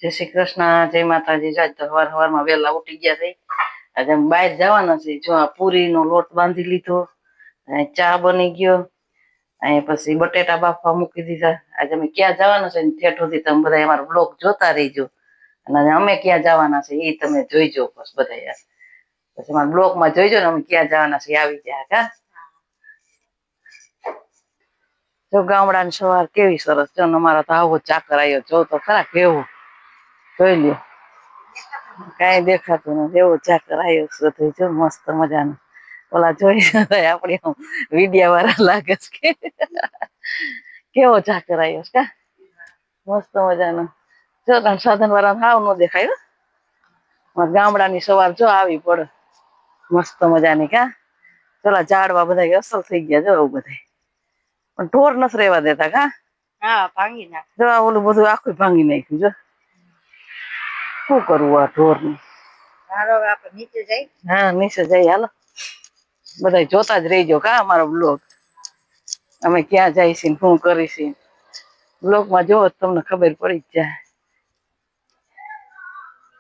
જય શ્રી કૃષ્ણ, જય માતાજી. આજ તો સવારમાં વહેલા ઉઠી ગયા છે. આજે બહાર જવાના છે. જો આ પૂરીનો લોટ બાંધી લીધો, ચા બની ગયો, પછી બટેટા બાફવા મૂકી દીધા. આજે અમે ક્યાં જવાના છે ઠેઠ સુધી તમે બધા અમારો બ્લોગ જોતા રહીજો. અને અમે ક્યાં જવાના છે એ તમે જોઈજો. બસ બધા પછી અમારા બ્લોગમાં જોઈજો ને અમે ક્યાં જવાના છે આવી ગયા કા. જો ગામડાની સવાર કેવી સરસ છે. અમારા તો આવો ચાકર આવ્યો જો તો ખરા કેવું જોઈ લ્યો. કઈ દેખાતું નથી એવો ચાકર આવ્યો બધું જો મસ્ત મજાનું. ઓલા જોઈ આપડી વિડિયા વાળા લાગે છે કે કેવો ચાકર આવ્યો કા મસ્ત મજાનો. જો સાધન વાળા હાવ ન દેખાય. ગામડાની સવાર જો આવી પડે મસ્ત મજાની કા. પેલા ઝાડવા બધા અસર થઈ ગયા જો બધા પણ ઢોર નથી રેવા દેતા કા. હા ભાંગી નાખ. જો ઓલું બધું આખું ભાંગી નાખ્યું જો. શું કરવું આ ઢોરનું. આપડે નીચે જઈ. હા નીચે જઈ હાલો. બધા જોતા જ રહીજો કા અમારો બ્લોગ. અમે ક્યાં જઈશું ને શું કરીશું બ્લોગમાં જોવો તમને ખબર પડી જ જાય.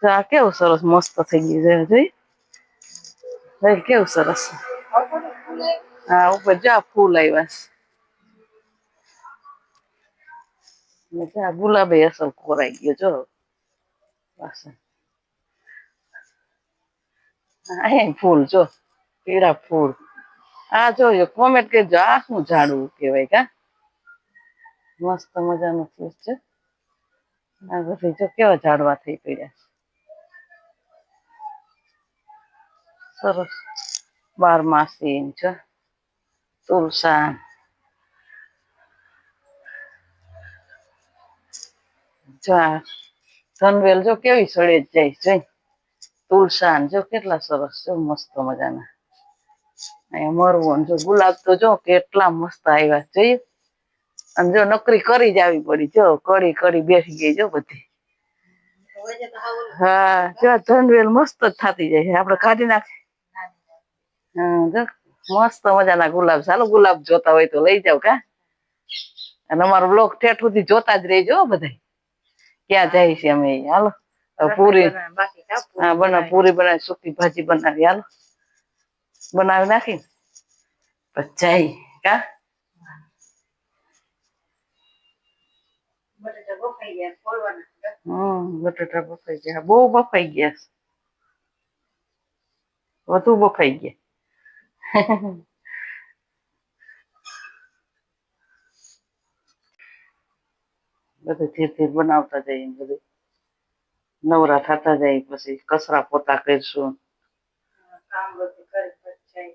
આ કેવું સરસ મસ્ત થઈ ગયું છે જોઈ કેવું સરસ. હા ઉપર જા ફૂલ આવ્યા છે. ગુલાબી અસલ કોરાઈ ગયો જો. હા ફૂલ જો પીળા ફૂલ. હા જોયો કોમેન્ટ કરજો આ શું ઝાડવું કેવાય કા. મસ્ત મજાનું ફૂલ છે. આ બધી જો કેવા ઝાડવા થઈ પડ્યા. સરસ બારમાસી છે તુલસા. ધનવેલ જો કેવી સળે જ જાય જોઈ. તુલસાન જો કેટલા સરસ છે મસ્ત મજાના. મરવું જો ગુલાબ તો જો કેટલા મસ્ત આવ્યા જોયું. અને જો નકરી કરી જ આવી પડી જો કડી બેસી ગઈ જો બધી. હા જો ધનવેલ મસ્ત જ થતી જાય છે આપડે કાઢી નાખી. મસ્ત મજાના ગુલાબ ચાલો ગુલાબ જોતા હોય તો લઈ જાવ કા. અને અમારો બ્લોગ ઠેઠ સુધી જોતા જ રહીજો બધા. ક્યાં જાય છે અમે હાલો પૂરી પૂરી બનાવી સુકી ભાજી બનાવી હાલો. બનાવી નાખી પછી કા. બટેટા બફાઈ ગયા ફોલવાના. બટાટા બફાઈ ગયા બહુ બફાઈ ગયા. વધુ બફાઈ ગયા. બધું ધીરે ધીરે બનાવતા જઈને બધું. નવરા થતા જાય પછી કચરા પોતા કરશું. કામ બધું કરી પછી.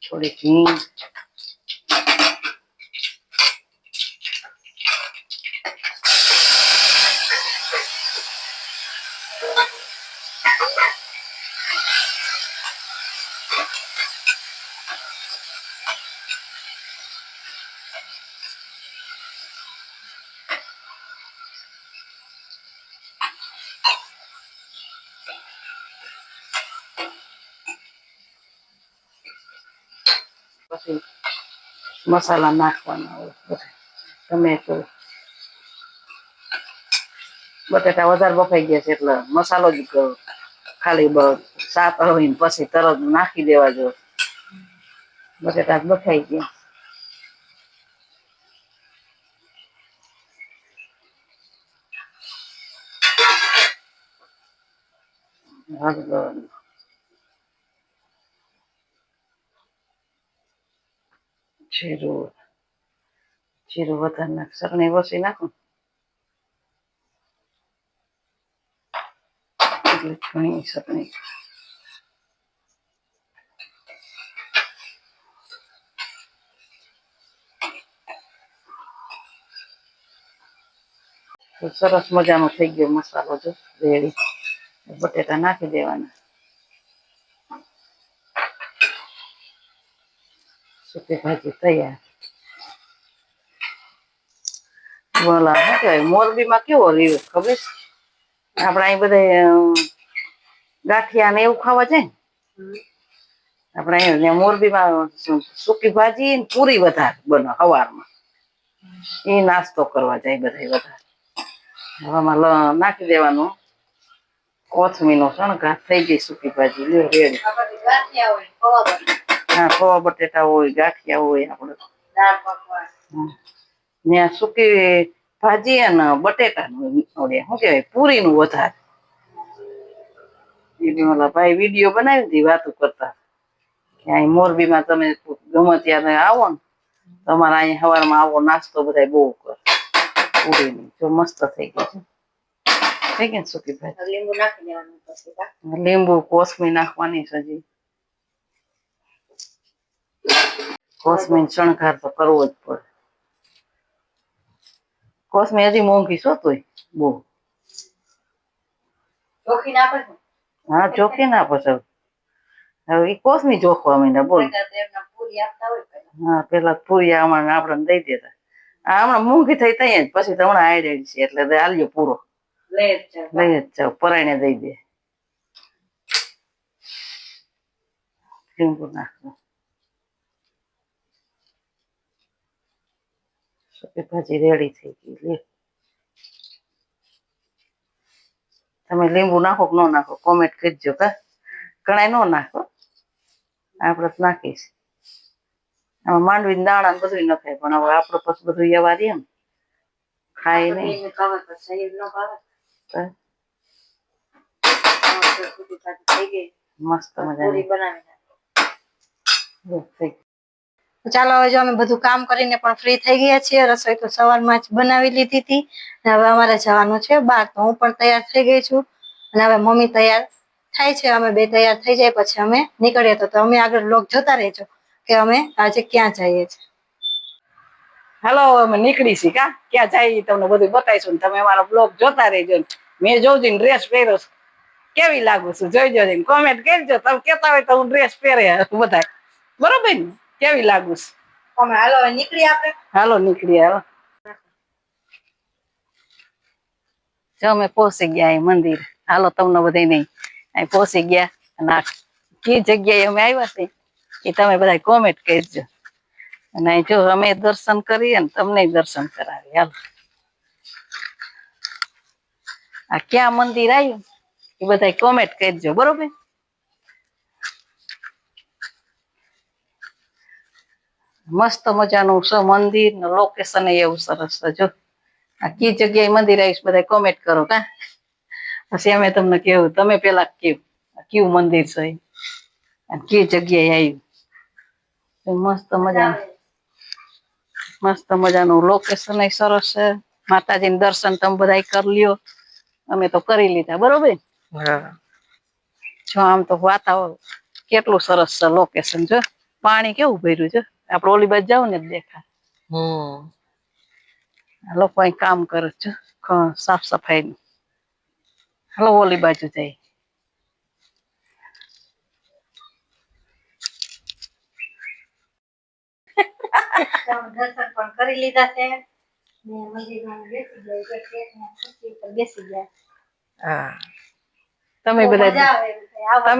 થોડીક હિંગ. પછી મસાલા નાખવાના હોય ટમેટો. બટેટા વધારે બફાઈ ગયા છે એટલે મસાલો જ ખાલી શાક હોય પછી તરત નાખી દેવા જો. બટેટા બફાઈ ગયા. હળદર. જીરું વધારે નાખ ચટણી ઓછી નાખું. એટલે ઘણી ચટણી. સરસ મજાનો થઈ ગયો મસાલો જો રેડી. બટેટા નાખી દેવાના. સુકી ભાજી તૈયાર. બોલા શું કેવાય મોરબીમાં કેવો રહ્યો ખબર છે. આપડે અહીં બધા ગાંઠિયા ને એવું ખાવા જાય. આપણે અહીંયા મોરબીમાં સૂકી ભાજી ને પૂરી વધારે બને સવારમાં. એ નાસ્તો કરવા જાય બધા વધારે. આમાં નાખી દેવાનું કોથમીનો શણગાર થઈ ગઈ સૂકી ભાજી લ્યો રેડી. ગાંઠિયા હોય પૌવા બટાકા હા પૌવા બટેટા હોય ગાંઠિયા હોય આપણે દાળ પકવાન ત્યાં સૂકી ભાજી અને બટેટાનું શું કહેવાય પૂરીનું વધારે. એ બી ઓલા ભાઈ વિડીયો બનાવી હતી વાતો કરતા કે અહીં મોરબીમાં તમે ગમે ત્યારે આવો ને તમારે અહીંયા સવારમાં આવો નાસ્તો બધા બહુ કરે પૂરીની જો મસ્ત થઈ ગઈ છે. થઈ ગઈ ને સૂકી ભાજી લીંબુ નાખી દેવાનું પછી કા લીંબુ કોથમીર નાખવાની છે હજી. કોથમીર શણગાર તો કરવો જ પડે. કોથમીર હજી મોંઘી છો તોય બહુ. ચોખી નાખે છે હા ચોખી ના પછી હવે એ કોથમીર ચોખવા માંડ્યા બોલ. એમના પૂરી આપતા હોય પેલા હા પેલા પૂરી આપણને દઈ દેતા. આ હમણાં મોંઘી થઈ ત્યાં જ પછી તો હમણાં આઈડેડ છે એટલે આલ્યો પૂરો લઈ જ જાવ લઈ જ જાવ પરાયણે દઈ દે. લીંબુ નાખવું સૂકી ભાજી રેડી થઈ ગઈ લે. તમે લીંબુ નાખો કે ન નાખો કોમેન્ટ કરજો કા. ઘણા ન નાખો આપણે તો નાખીશ. આમાં માંડવી દાણા બધું નખાય પણ હવે આપણે પછી બધું એવા રહીએ ને ખાય નહીં. ભાવે તો શરીર નો ભાવે થઈ ગઈ મસ્ત પૂરી મજાની બનાવી થઈ. ચાલો હવે જો અમે બધું કામ કરીને પણ ફ્રી થઈ ગયા છીએ. રસોઈ તો સવારમાં જ બનાવી લીધી હતી અને હવે અમારે જવાનું છે બહાર. તો હું પણ તૈયાર થઈ ગઈ છું અને હવે મમ્મી તૈયાર થાય છે. અમે બે તૈયાર થઈ જાય પછી અમે નીકળીએ. તો તમે આગળ બ્લોગ જોતા રહેજો કે અમે આજે ક્યાં જઈએ છીએ. હાલો અમે નીકળી છીએ કા ક્યાં જાય તમને બધું બતાવીશું ને તમે અમારો બ્લોગ જોતા રહેજો. મેં જોઉં છું ડ્રેસ પહેર્યો કેવી લાગુ છું જોઈજો કોમેન્ટ કરજો. તમે કેતા હોય તો હું ડ્રેસ પહેરે બધા બરોબર ને કેવી લાગુ છું. અમે હાલો હવે નીકળીએ આપણે. હાલો નીકળીએ હાલો. જો અમે પહોંચી ગયા અહીં મંદિર. હાલો તમને બધા નહીં અહીં પહોંચી ગયા અને કઈ જગ્યાએ અમે આવ્યા છે એ તમે બધા કોમેન્ટ કરજો. અને જો અમે દર્શન કરીએ ને તમને દર્શન કરાવીએ હાલો. આ ક્યાં મંદિર આવ્યું એ બધા કોમેન્ટ કરજો બરોબર. મસ્ત મજાનું છે મંદિર ને લોકેશન એવું સરસ છે જો. આ કઈ જગ્યાએ મંદિર આવીશ બધા કોમેન્ટ કરો કા પછી અમે તમને કેવું. તમે પેલા કેવું કયું મંદિર છે અને કઈ જગ્યાએ આવ્યું. મસ્ત મજાનું લોકેશન એ સરસ છે. માતાજીનું દર્શન તમે બધા કરી લ્યો. અમે તો કરી લીધા બરોબર. જો આમ તો વાતાવરણ કેટલું સરસ છે લોકેશન જો. પાણી કેવું ભર્યું છે આપડે ઓલી બાજુ જાવ ને દેખાય. લોકો અહીં કામ કરે છે સાફ સફાઈ નું. હાલો ઓલી બાજુ જાય. દર્શન પણ કરી લીધા છે. મંદિરમાં બેસી ગયા. હા તમે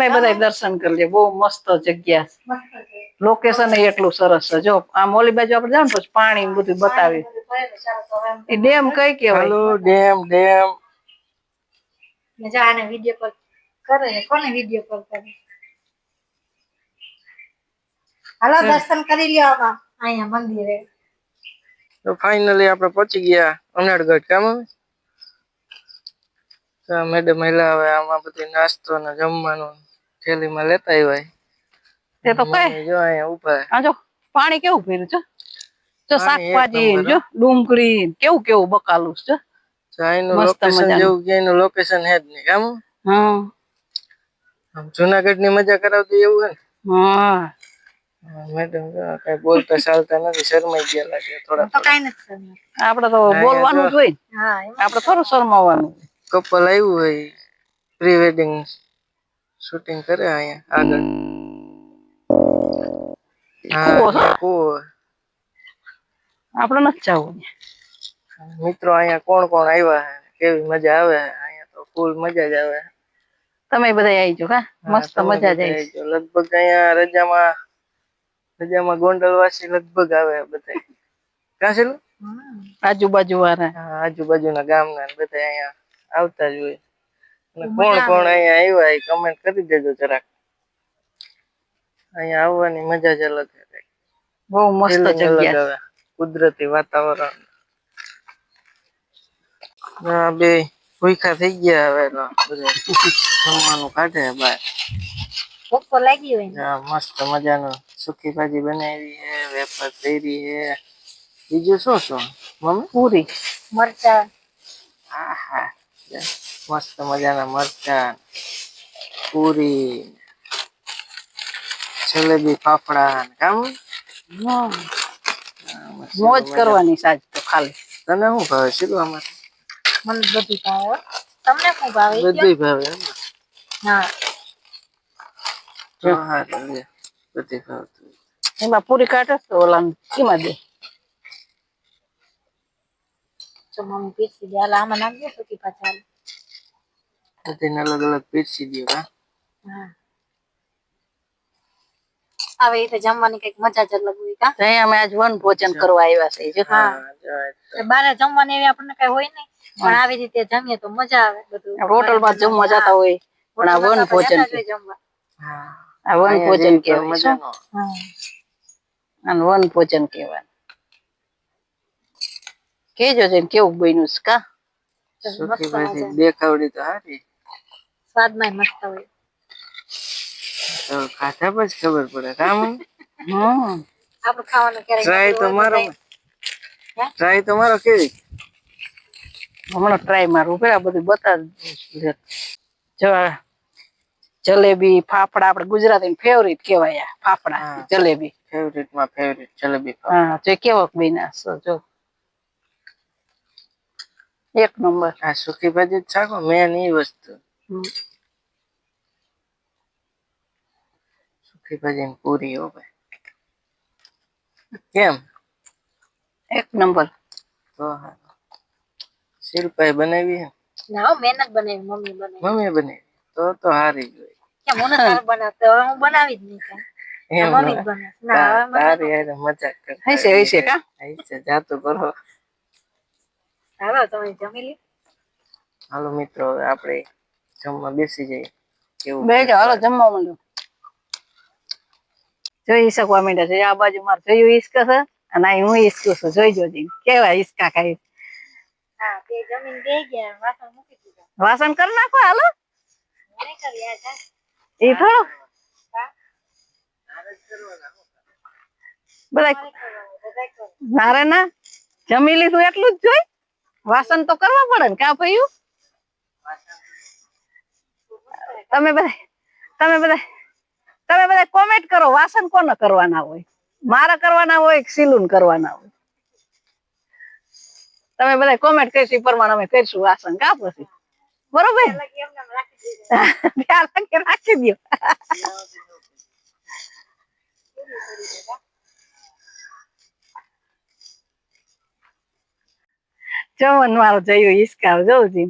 બધા દર્શન કરી લો. બહુ મસ્ત જગ્યા લોકેશન એટલું સરસ છે. જો આમ ઓલી બાજુ આપડે જાવ ને પછી પાણી બધું બતાવે. એ ડેમ કઈ કેવાય ડેમ. આને વિડીયો કોલ કરે કોને વિડીયો કોલ કરે. હાલો દર્શન કરી લ્યો આમાં અહીંયા મંદિરે. તો ફાઇનલી આપણે પહોંચી ગયા અનાળગઢ કામ. મેડમ મહિલા હવે આમાં બધી નાસ્તો ને જમવાનું થેલીમાં લેતા આવ્યા. તે તો કઈ જો અહીંયા ઉભા. આ જો પાણી કેવું ભર્યું છે. જો શાકભાજી જો ડુંગળી કેવું કેવું બકાલું છે. ચાઈનું લોકેશન જેવું ક્યાંયનું લોકેશન હે જ નહીં કામ. હા આમ જુનાગઢ ની મજા કરાવતી એવું હે ને. હા મેડમ કઈ બોલતા ચાલતા નથી શરમાઈ ગયા લાગે થોડા. તો કઈ નથી. આપડે તો બોલવાનું જ હોય. આપડે થોડું શરમાવાનું. કપલ આવ્યું હોય પ્રી વેડિંગ શૂટિંગ કરે અહીંયા આગળ. આપડે નથી જવું. મિત્રો અહીંયા કોણ કોણ આવ્યા કેવી મજા આવે અહીંયા તો ફૂલ મજા જ આવે. તમે બધા આવી જાઓ કા મસ્ત મજા જ આવી. લગભગ અહીંયા રજામાં ગોંડલ વાસી લગભગ આવે બધા. કાં છે આજુબાજુ વાળા આજુબાજુના ગામના બધા અહીંયા આવતા જ હોય. અને કોણ કોણ અહીંયા આવ્યા એ કમેન્ટ કરી દેજો જરાક. અહીંયા આવવાની મજા જ અલગ છે. બહુ મસ્ત જગ્યા આવે કુદરતી વાતાવરણ. બે ભૂખા થઈ ગયા હવે જમવાનું કાઢે બાર. ભૂખ લાગી હોય મસ્ત મજાનું સુકી ભાજી બનાવી હે, વેફર તળી હે, બીજું શું શું મમ્મી? પૂરી મરચા. આહા મસ્ત મજાના મરચા, પૂરી, જલેબી, ફાફડા કામ મોજ કરવાની સાજ તો ખાલી. તને શું ભાવે શીખવામાં? મને બધી ભાવે. તમને શું ભાવે? બધી ભાવે. હા બધી ભાવે. એમાં પૂરી કાઢે તો ઓલા કેમાં દે તો મમ્મી પીસી દે. હાલ આમાં નાખી દે સુકી પાછા. બધી અલગ અલગ પીરસી દે. હા હવે એ તો જમવાની કઈક મજા જ અલગ હોય કા. અમે આજ વન ભોજન કરવા આવ્યા છે જો. હા બારે જમવાની એવી આપણને કઈ હોય નહીં, પણ આવી રીતે જમીએ તો મજા આવે. બધું હોટલમાં જમવા જતા હોય પણ આ વન ભોજન જમવા. આ વન ભોજન કહેવાય. અને વન ભોજન કહેવાય. કેજો છે કેવું બન્યું છે કા. દેખાવડી તો સારી, સ્વાદમાં મસ્ત હોય. ખાધા પછી ખબર પડે કામ. આપણે ખાવાનું ક્યારેક ટ્રાય તો મારો કેવી હમણાં ટ્રાય મારું આ બધું બતાવ. જલેબી ફાફડા આપણે ગુજરાતી ફેવરિટ કહેવાય. ફાફડા જલેબી ફેવરિટમાં ફેવરિટ જલેબી. હા જો કેવો બન્યા જો એક નંબર. આ સુકી ભાજી જ શાકો મેન ઈ વસ્તુ. સુકી ભાજી ને પૂરી હો ભાઈ. કેમ? એક નંબર. તો હા શિલ્પાએ બનાવી હે? ના મહેનત બનાવી મમ્મી બનાવી. મમ્મી બનાવી તો હારી જોઈ. કે મને સારું બનાવતો હવે હું બનાવી જ નહીં કાં. મમ્મી જ બનાવે. ના તારી હારે મજાક કરતા હશે કા હશે જાતું કરો. હાલો તમે જમી લ્યો. હાલો મિત્રો હવે આપણે જમવા બેસી જઈએ. કેવું બેજો હાલો જમવા માંડો. જોઈ શકવા માંડ્યા છે આ બાજુ મારે જોયું હિસકા છે અને અહીં હું હિસકું છું. જોઈ જોજી કેવા હિસકા ખાઈ. હા તે જમીન દઈ ગયા વાસણ મૂકી દીધા. વાસણ કરી નાખો હાલો. મને કરી આ એ થોડું બધા નારે ના જમી લીધું એટલું જ જોઈ. વાસણ તો કરવા પડે ને કા ભાઈ. તમે બધા કોમેન્ટ કરો વાસણ કોને કરવાના હોય. મારા કરવાના હોય કે સિલુન કરવાના હોય. તમે બધા કોમેન્ટ કરશો એ પ્રમાણે અમે કરીશું વાસણ કા પછી. બરોબર રાખી દો. જમન મારો જયું હિસકાવ જવું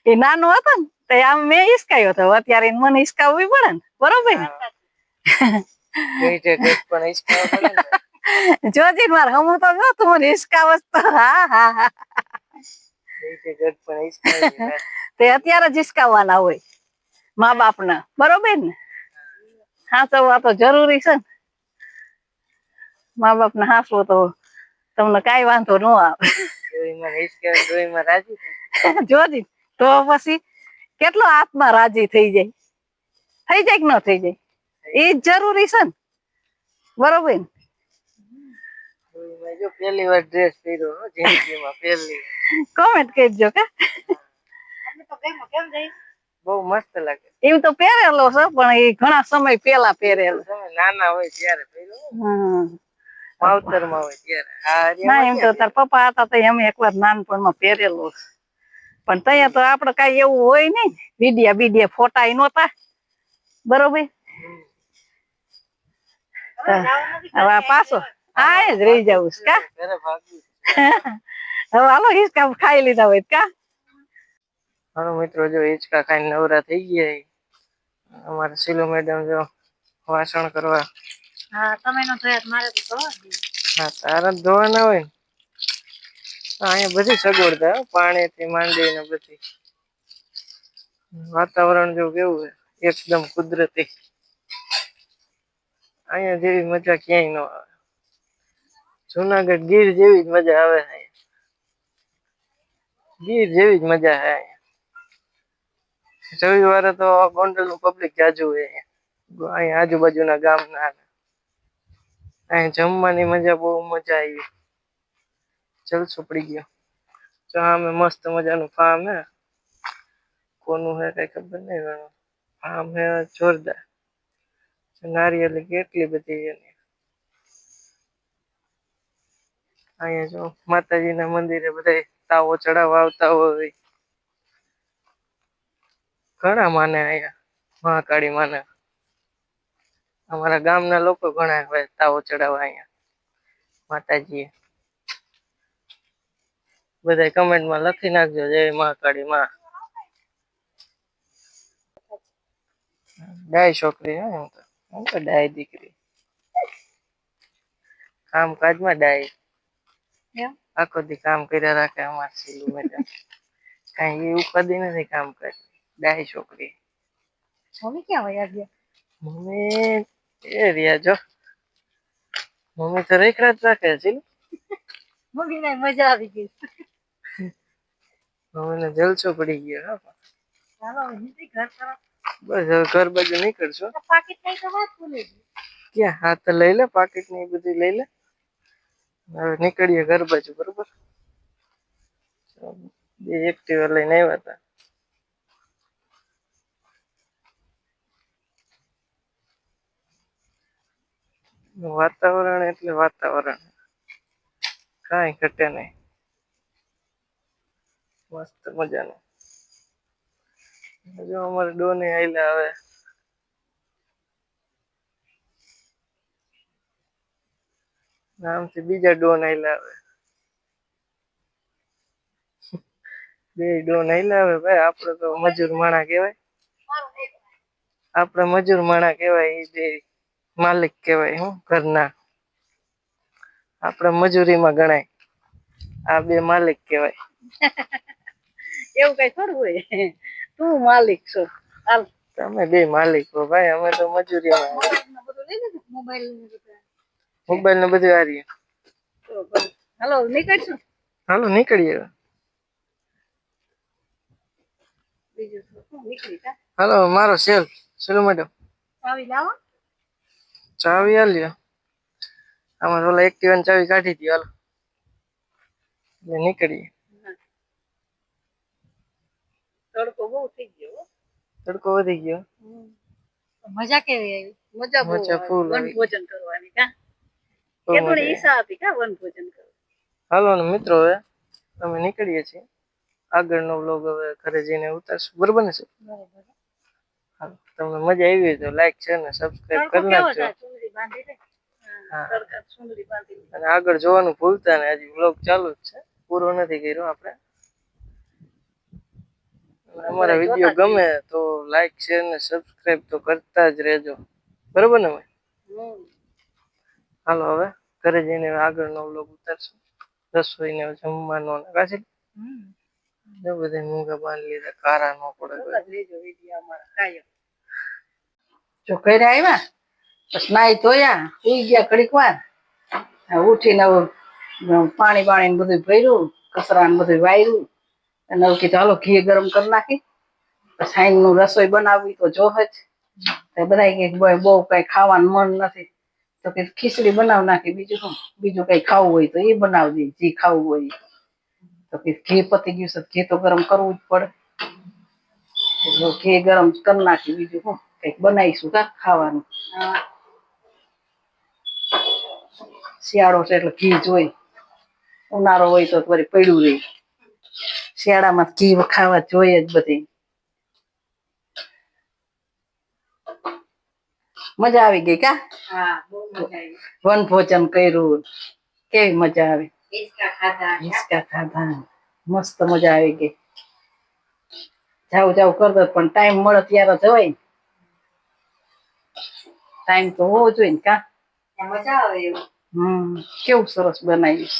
એ નાનો હતો ને તો આમ મેં હિસકાયો હતો. અત્યારે મને હિસકાવવી પડે ને બરોબર ને. જોજી મારે હું તો જો તું મને હિસકાવસ તો હા હા હા. તે અત્યારે જ હિસકાવવાના હોય મા બાપ ના બરોબર ને. હાચવવા તો જરૂરી છે ને. મા બાપ ને હાચવો તો તમને કઈ વાંધો ન આવે. જોજી તો પછી કેટલો આત્મા રાજી થઈ જાય. થઈ જાય કે ન થઈ જાય એ જ જરૂરી છે ને બરોબર. જો પહેલી વાર ડ્રેસ પહેર્યો જિંદગીમાં પહેલી. કોમેન્ટ કરજો કે બહુ મસ્ત લાગે. એમ તો પહેરેલો છે પણ એ ઘણા સમય પેલા પહેરેલો. નાના હોય ત્યારે પહેર્યો. માવતરમાં હોય ત્યારે. ના એમ તો તાર પપ્પા હતા તો અમે એકવાર નાનપણમાં પહેરેલો. પણ ત્યાં તો આપડે કઈ એવું હોય નઈ વિડિયા બીડિયા ફોટા નહોતા બરોબર. હવે પાછો આ જ રહી જવું કા. હવે હાલો હિસકા ખાઈ લીધા હોય કા. હાલો મિત્રો જો હિચકા ખાઈને નવરા થઈ ગયા. અમારે સિલો મેડમ જો વાસણ કરવા. હા તમે નો ધોયા મારે તો ધોવા જ. હા તારા જ ધોવાના હોય ને. અહીંયા બધી સગવડતા હો, પાણીથી માંડીને બધી. વાતાવરણ જો કેવું છે એકદમ કુદરતી. અહીંયા જેવી મજા ક્યાંય ન આવે. જુનાગઢ ગીર જેવી જ મજા આવે છે. ગીર જેવી જ મજા હે. રવિવારે તો ગોંડલ નું પબ્લિક જાજુ હોય અહીંયા આજુબાજુના ગામના. અહીં જમવાની મજા બહુ મજા આવી. જલસો પડી ગયો. તો અમે મસ્ત મજાનું ફાર્મ હે. કોનું હે કઈ ખબર નઈ પણ ફાર્મ હે જોરદાર. નારિયેળી કેટલી બધી એની. અહીંયા જો માતાજીના મંદિરે બધા તાવો ચડાવવા આવતા હોય. ઘણા માને અહીંયા મહાકાળી માને. અમારા ગામના લોકો ઘણા હોય તાવો ચડાવવા અહીંયા માતાજીએ. બધા કમેન્ટમાં લખી નાખજો જય મહાકાળી માં. ડાય છોકરી હે હું તો ડાય દીકરી. કામકાજમાં ડાય. આખો દી કામ કર્યા રાખે અમાર સિલું મેડમ. કઈ એવું કદી નથી કામ કરે ડાય છોકરી. મમ્મી ક્યાં વયા ગયા? મમ્મી એ રહ્યા જો. મમ્મી તો રેખડા જ રાખે છે. મમ્મી ને મજા આવી ગઈ. મમ્મીને જલસો પડી ગયો. ચાલો નીકળી ઘર તરફ. બસ હવે ઘર બાજુ નીકળશો. પાકીટ નહીં તો વાત ભૂલી ગઈ. ક્યાં હાથ તો લઈ લે પાકીટ ને એ બધું લઈ લે. હવે નીકળીએ ઘર બાજુ બરોબર. બે એક્ટિવા લઈને આવ્યા હતા. વાતાવરણ એટલે વાતાવરણ કાંઈ ઘટે નહીં. મસ્ત મજાનું. જો અમારે ડોને આયલા હવે. નામથી બીજા ડોન આયલા હવે. બે ડોન આયલા હવે ભાઈ આપડે તો મજૂર માણા કહેવાય. આપણે મજૂર માણા કહેવાય એ બે માલિક કહેવાય હું ઘરના. આપણે મજૂરીમાં ગણાય. આ બે માલિક કહેવાય. એવું કઈ થોડું હોય. તું માલિક છો. હાલ તમે બે માલિક હો ભાઈ અમે તો મજૂરીમાં. મોબાઈલ ને બધું હારી. હાલો નીકળશું. હાલો નીકળીએ. બીજું શું નીકળી કા. હાલો મારો સેલ ચલો મેડમ. ચાવી લાવો. ચાવી આલ્યો. આમાં ઓલા એક્ટિવા ની ચાવી કાઢી દી હાલો. એટલે નીકળીએ. તડકો બહુ થઈ ગયો. તડકો વધી ગયો. મજા કેવી આવી? મજા બહુ મજા ફૂલ વન ભોજન કરવાની કા. કે થોડી ઈચ્છા હતી કા વન ભોજન કરવા. હાલો ને મિત્રો હવે અમે નીકળીએ છીએ. આગળનો વ્લોગ હવે ઘરે જઈને ઉતારશું બરોબર ને સર? હાલો તમને મજા આવી હોય તો લાઈક છે ને સબસ્ક્રાઇબ કરી નાખજો. અને આગળ જોવાનું ભૂલતા ને હજી વ્લોગ ચાલુ જ છે પૂરો નથી કર્યો આપણે. અમારા વિડીયો ગમે તો લાઈક શેર ને સબસ્ક્રાઇબ તો કરતા જ રહેજો બરોબર ને ભાઈ? હાલો હવે ઘરે જઈને આગળનો વ્લોગ ઉતારશું. રસોઈને જમવાનું કાશી જો બધા મૂંગા બાંધી લીધા કારા ન પડે. જો ઘરે આવ્યા પછી નાઈ ધોયા સુઈ ગયા ઘડીક વાર. ઉઠીને પાણી બાણી બધું ભર્યું કચરા ને બધું વાર્યું. અને હવે કીધું હાલો ઘી ગરમ કરી નાખી. સાંજ નું રસોઈ બનાવવી તો જોહે જ. બધા કે બહુ કઈ ખાવાનું મન નથી તો કે ખીચડી બનાવ નાખી. બીજું કઈ ખાવું હોય તો એ બનાવજે જે ખાવું હોય. તો કે ઘી પતી ગયું છે ઘી તો ગરમ કરવું જ પડે. ઘી ગરમ કરી નાખી બીજું શું કઈક બનાવીશું કા ખાવાનું. શિયાળો છે એટલે ઘી જોઈ. ઉનાળો હોય તો વળી પડ્યું રહે. શિયાળામાં ઘી ખાવા જોઈએ જ બધી. મજા આવી ગઈ કા. વન ભોજન કર્યું. કેવી મજા આવી. હિંચકા ખાધા. મસ્ત મજા આવી ગઈ. જાવ જાવ કરતો પણ ટાઈમ મળે ત્યારે જવાય. ટાઈમ તો હોવો જોઈએ ને કા મજા આવે એવું. કેવું સરસ બનાવ્યું.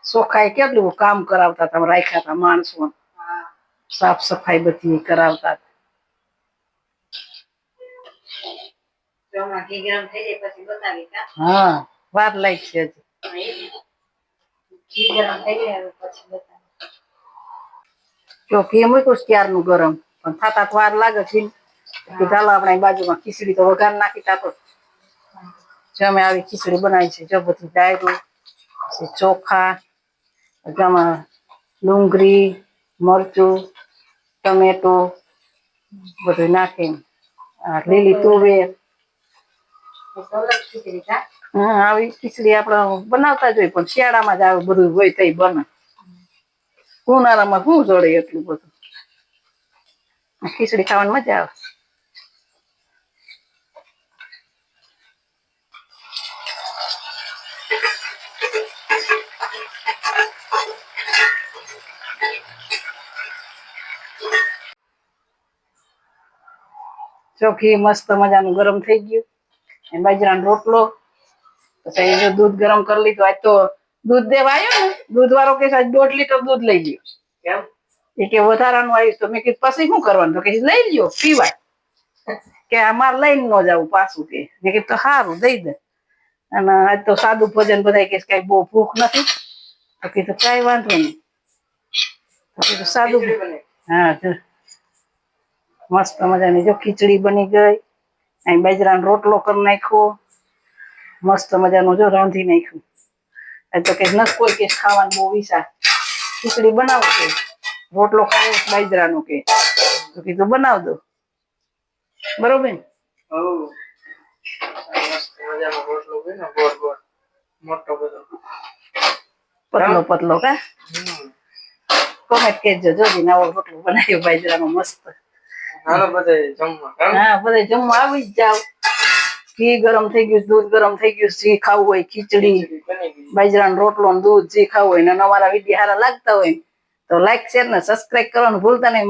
સોખાઈ કેટલું કામ કરાવતા હતા રાખ્યા હતા માણસો હા. સાફ સફાઈ બધી કરાવતા હતા. ચોમાં ઘી ગરમ થઈ જાય પછી બતાવી કા. હા વાર લાગશે હજી. ઘી ગરમ થઈ જાય પછી બતાવી. જો ઘી મૂક્યું ક્યારનું ગરમ પણ થતા વાર લાગે છે. ચાલો આપણે બાજુમાં ખીચડી તો વઘાર નાખી તા તો અમે આવી ખીચડી બનાવી છે. જો બધી ડાયરું ચોખા આમાં ડુંગળી મરચું ટમેટો બધું નાખીને લીલી તુવેર. ખીચડી કા. હા આવી ખીચડી આપડે બનાવતા જ હોય પણ શિયાળામાં જ આવે બધું હોય તઈ બને. ઉનાળામાં શું જડે એટલું બધું. ખીચડી ખાવાની મજા આવે. ચોખી મસ્ત મજાનું ગરમ થઈ ગયું. બાજરાનો રોટલો પછી દૂધ ગરમ કરી લીધું. આજ તો દૂધ દેવા આવ્યો ને દૂધ વાળો કે 1.5 લીટર દૂધ લઈ ગયો. કેમ એ કે વધારાનું આવ્યું તો મેં કીધું પછી શું કરવાનું તો કે લઈ લ્યો પીવાય કે અમારે લઈને ન જવું પાછું કે મેં કીધું તો સારું દઈ દે. અને આજ તો સાદું ભોજન બધા કે કઈ બહુ ભૂખ નથી તો કીધું કઈ વાંધો નહીં. સાદું હા મસ્ત મજાની જો ખીચડી બની ગઈ. અહીં બાજરાનો રોટલો કરી નાખ્યો. મસ્ત મજાનું જો રાંધી નાખ્યું. તો કે ન કોઈ કે ખાવાનું બહુ ઈચ્છા ખીચડી બનાવો કે રોટલો ખાવો બાજરાનો કે તો કીધું બનાવ દો બરોબર ને. મજાનો રોટલો હોય ને ગોળ ગોળ મોટો બધો પતલો પતલો કા કોમેન્ટ કેજો જોજી નવો રોટલો બનાવ્યો બાજરાનો મસ્ત. હાલો બધા જમવા. હા બધા જમવા આવી જ જાવ. ઘી ગરમ થઈ ગયું દૂધ ગરમ થઈ ગયું. જે ખાવું હોય ખીચડી બાજરાનો રોટલો દૂધ જે ખાવું હોય ને અમારા વિડીયો સારા લાગતા હોય તો લાઈક શેર ને સબસ્ક્રાઇબ કરવાનું ભૂલતા નહીં.